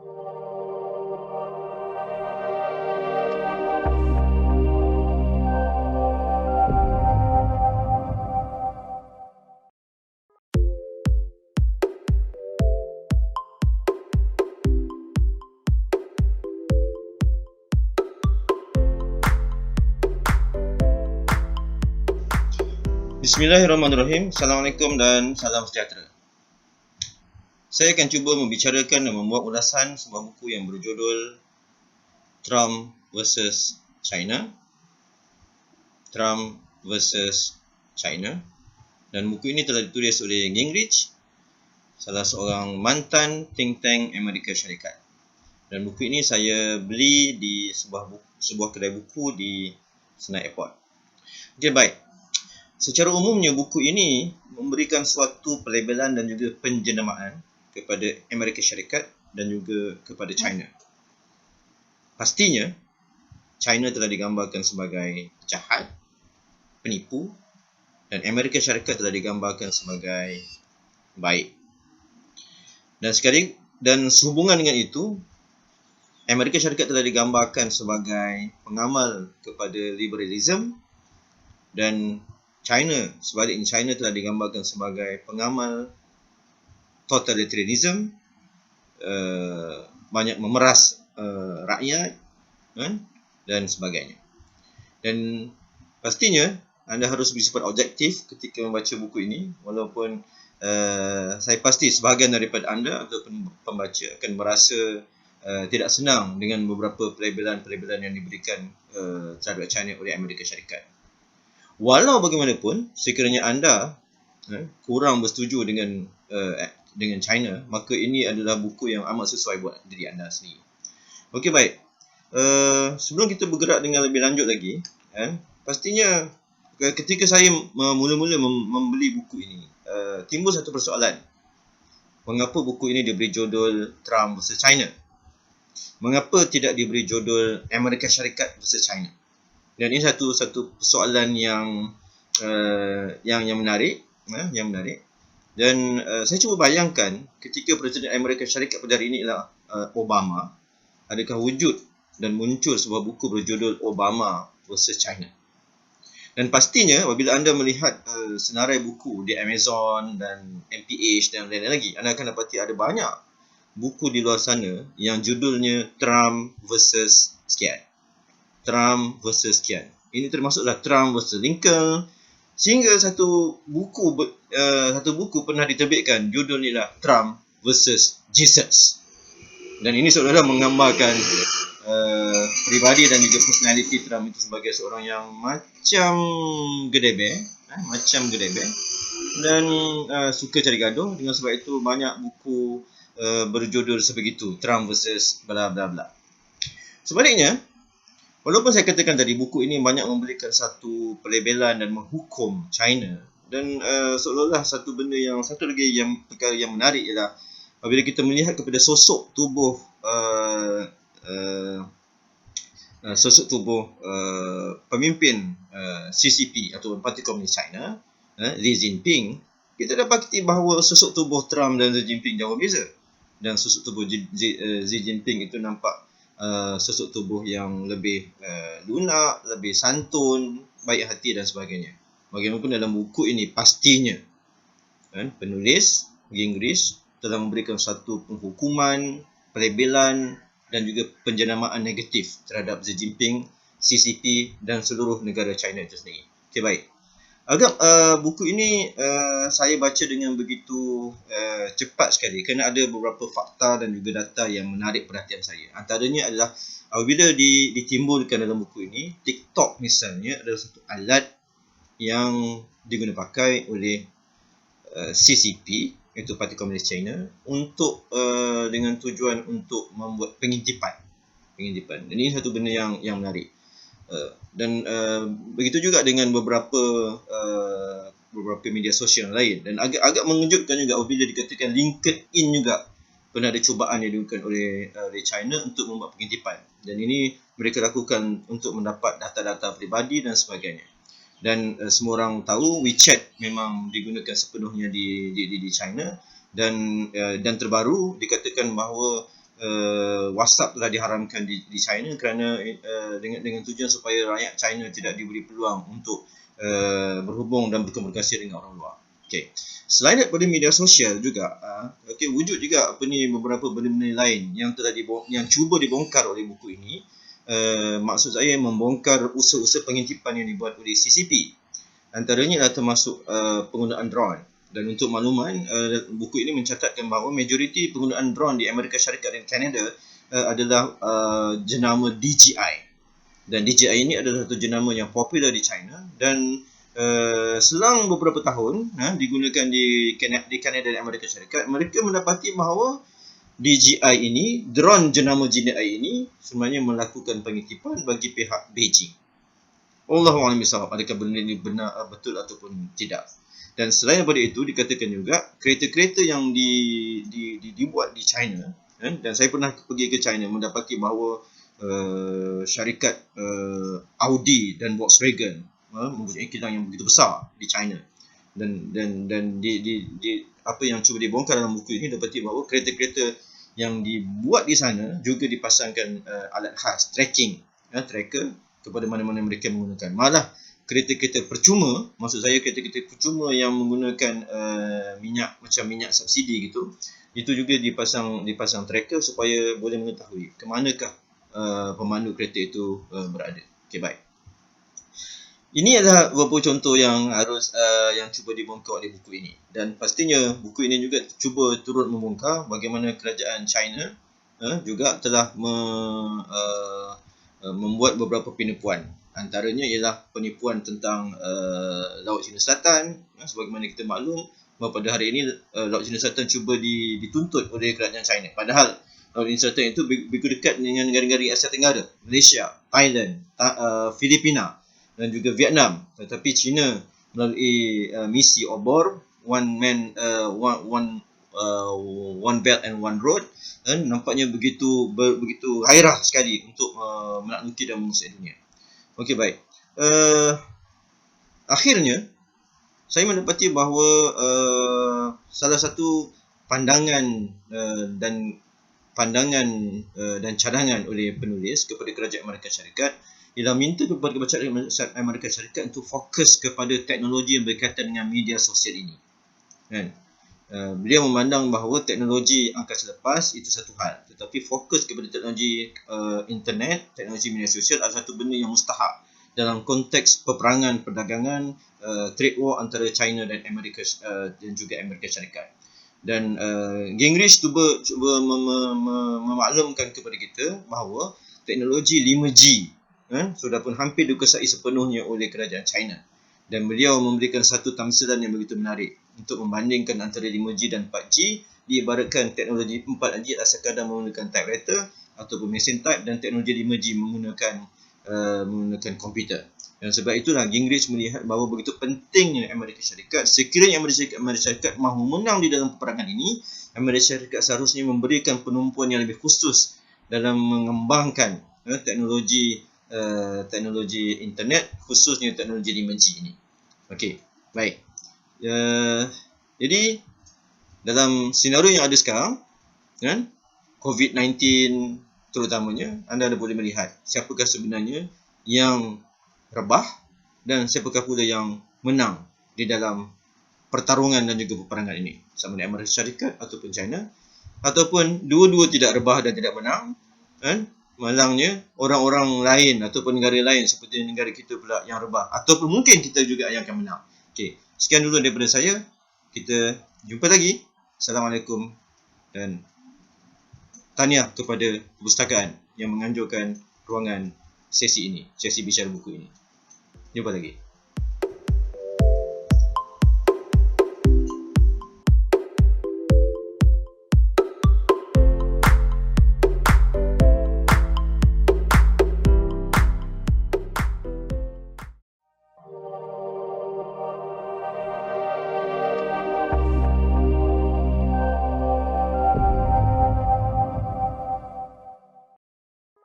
Bismillahirrahmanirrahim. Assalamualaikum dan salam sejahtera. Saya akan cuba membicarakan dan membuat ulasan sebuah buku yang berjudul Trump vs. China. Trump vs. China. Dan buku ini telah ditulis oleh Gingrich, salah seorang mantan think tank Amerika Syarikat. Dan buku ini saya beli di sebuah kedai buku di Senai Airport. Okey, baik. Secara umumnya buku ini memberikan suatu pelabelan dan juga penjenamaan kepada Amerika Syarikat dan juga kepada China. Pastinya, China telah digambarkan sebagai jahat, penipu, dan Amerika Syarikat telah digambarkan sebagai baik. Dan sehubungan dengan itu, Amerika Syarikat telah digambarkan sebagai pengamal kepada liberalism, dan sebaliknya China telah digambarkan sebagai pengamal totalitarianism, banyak memeras rakyat dan sebagainya. Dan pastinya anda harus bersifat objektif ketika membaca buku ini, walaupun saya pasti sebahagian daripada anda ataupun pembaca akan merasa tidak senang dengan beberapa pelabelan-pelabelan yang diberikan terhadap China oleh Amerika Syarikat. Walau bagaimanapun, sekiranya anda kurang bersetuju dengan China, maka ini adalah buku yang amat sesuai buat diri anda sendiri. Okey, baik. Sebelum kita bergerak dengan lebih lanjut lagi, pastinya ketika saya mula-mula membeli buku ini, timbul satu persoalan. Mengapa buku ini diberi judul Trump vs. China? Mengapa tidak diberi judul Amerika Syarikat vs. China? Dan ini satu persoalan yang menarik, Dan saya cuba bayangkan ketika Presiden Amerika Syarikat pada hari ini ialah Obama, adakah wujud dan muncul sebuah buku berjudul Obama vs. China. Dan pastinya apabila anda melihat senarai buku di Amazon dan MPH dan lain-lain lagi, anda akan dapati ada banyak buku di luar sana yang judulnya Trump vs. sekian. Trump vs. sekian. Ini termasuklah Trump vs. Lincoln, sehingga satu buku pernah diterbitkan, judulnya ialah Trump vs. Jesus. Dan ini seolah-olah menggambarkan pribadi dan juga personality Trump itu sebagai seorang yang macam gedebek, dan suka cari gaduh. Dengan sebab itu banyak buku berjudul sebegitu, Trump vs. bla bla bla. Sebaliknya, walaupun saya katakan tadi buku ini banyak memberikan satu pelabelan dan menghukum China, dan seolah-olah perkara yang menarik ialah apabila kita melihat kepada sosok tubuh pemimpin CCP atau Parti Komunis China, Xi Jinping, kita dapati bahawa sosok tubuh Trump dan Xi Jinping jauh berbeza. Dan sosok tubuh Xi Jinping itu nampak sosok tubuh yang lebih lunak, lebih santun, baik hati dan sebagainya. Bagaimanapun dalam buku ini pastinya penulis Gingrich telah memberikan satu penghukuman, pelabelan dan juga penjenamaan negatif terhadap Xi Jinping, CCP dan seluruh negara China itu sendiri. Okey, baik. Agak buku ini saya baca dengan begitu cepat sekali kerana ada beberapa fakta dan juga data yang menarik perhatian saya. Antaranya adalah apabila ditimbulkan dalam buku ini, TikTok misalnya adalah satu alat yang digunakan pakai oleh CCP, iaitu Parti Komunis China, untuk dengan tujuan untuk membuat pengintipan. Dan ini satu benda yang menarik. Dan begitu juga dengan beberapa media sosial lain. Dan agak mengejutkan juga apabila dikatakan LinkedIn juga pernah ada cubaan yang dilakukan oleh China untuk membuat pengintipan. Dan ini mereka lakukan untuk mendapat data-data peribadi dan sebagainya. Dan semua orang tahu WeChat memang digunakan sepenuhnya di China. Dan terbaru dikatakan bahawa WhatsApp telah diharamkan di China kerana dengan tujuan supaya rakyat China tidak diberi peluang untuk berhubung dan berkomunikasi dengan orang luar. Okey. Selain daripada media sosial juga, wujud juga beberapa benda-benda lain yang cuba dibongkar oleh buku ini. Maksud saya membongkar usaha-usaha pengintipan yang dibuat oleh CCP. Antaranya adalah termasuk penggunaan drone. Dan untuk makluman, buku ini mencatatkan bahawa majoriti penggunaan drone di Amerika Syarikat dan Kanada adalah jenama DJI. Dan DJI ini adalah satu jenama yang popular di China dan selang beberapa tahun digunakan di Kanada dan Amerika Syarikat, mereka mendapati bahawa DJI ini, drone jenama DJI ini sebenarnya melakukan pengintipan bagi pihak Beijing. Allahu a'lam bishawab, adakah benda ini benar betul ataupun tidak. Dan selain daripada itu, dikatakan juga kereta-kereta yang dibuat di China, dan saya pernah pergi ke China mendapati bahawa syarikat Audi dan Volkswagen mempunyai kilang yang begitu besar di China. Dan apa yang cuba dibongkar dalam buku ini dapati bahawa kereta-kereta yang dibuat di sana juga dipasangkan alat khas tracking, tracker kepada mana-mana mereka menggunakan. Malah kereta-kereta percuma, maksud saya kereta-kereta percuma yang menggunakan minyak, macam minyak subsidi gitu, itu juga dipasang tracker supaya boleh mengetahui ke manakah pemandu kereta itu berada. Okey, baik. Ini adalah beberapa contoh yang yang cuba dibongkar oleh buku ini, dan pastinya buku ini juga cuba turut membongkar bagaimana kerajaan China juga telah membuat beberapa penipuan. Antaranya ialah penipuan tentang Laut Cina Selatan. Sebagaimana kita maklum bahawa pada hari ini Laut Cina Selatan cuba dituntut oleh kerajaan China. Padahal Laut Cina Selatan itu begitu dekat dengan negara-negara Asia Tenggara, Malaysia, Thailand, Filipina dan juga Vietnam. Tetapi China melalui misi obor One Belt and One Road, nampaknya begitu gairah sekali untuk menakluki dan menguasai dunia. Okey, baik. Akhirnya saya mendapati bahawa salah satu pandangan dan cadangan oleh penulis kepada kerajaan Amerika Syarikat ialah minta kepada kerajaan Amerika Syarikat untuk fokus kepada teknologi yang berkaitan dengan media sosial ini. Beliau memandang bahawa teknologi angkasa lepas itu satu hal, tetapi fokus kepada teknologi internet, teknologi media sosial adalah satu benda yang mustahak dalam konteks peperangan perdagangan, trade war antara China dan Amerika dan juga Amerika Syarikat. Dan Gingrich cuba memaklumkan kepada kita bahawa teknologi 5G sudah pun hampir dikuasai sepenuhnya oleh kerajaan China. Dan beliau memberikan satu tamsilan yang begitu menarik untuk membandingkan antara 5G dan 4G. Diibaratkan teknologi 4G adalah sekadar menggunakan typewriter ataupun mesin type, dan teknologi 5G menggunakan komputer. Dan sebab itulah Gingrich melihat bahawa begitu pentingnya Amerika Syarikat. Sekiranya Amerika Syarikat mahu menang di dalam peperangan ini, Amerika Syarikat seharusnya memberikan penumpuan yang lebih khusus dalam mengembangkan teknologi internet, khususnya teknologi 5G ini. Okey, baik. Jadi dalam senario yang ada sekarang, COVID-19 terutamanya, anda boleh melihat siapakah sebenarnya yang rebah dan siapakah pula yang menang di dalam pertarungan dan juga peperangan ini, sama ada Amerika Syarikat ataupun China, ataupun dua-dua tidak rebah dan tidak menang, malangnya orang-orang lain ataupun negara lain seperti negara kita pula yang rebah, ataupun mungkin kita juga yang akan menang. Okey, sekian dulu daripada saya. Kita jumpa lagi. Assalamualaikum, dan tahniah kepada perpustakaan yang menganjurkan ruangan sesi ini, sesi bicara buku ini. Jumpa lagi.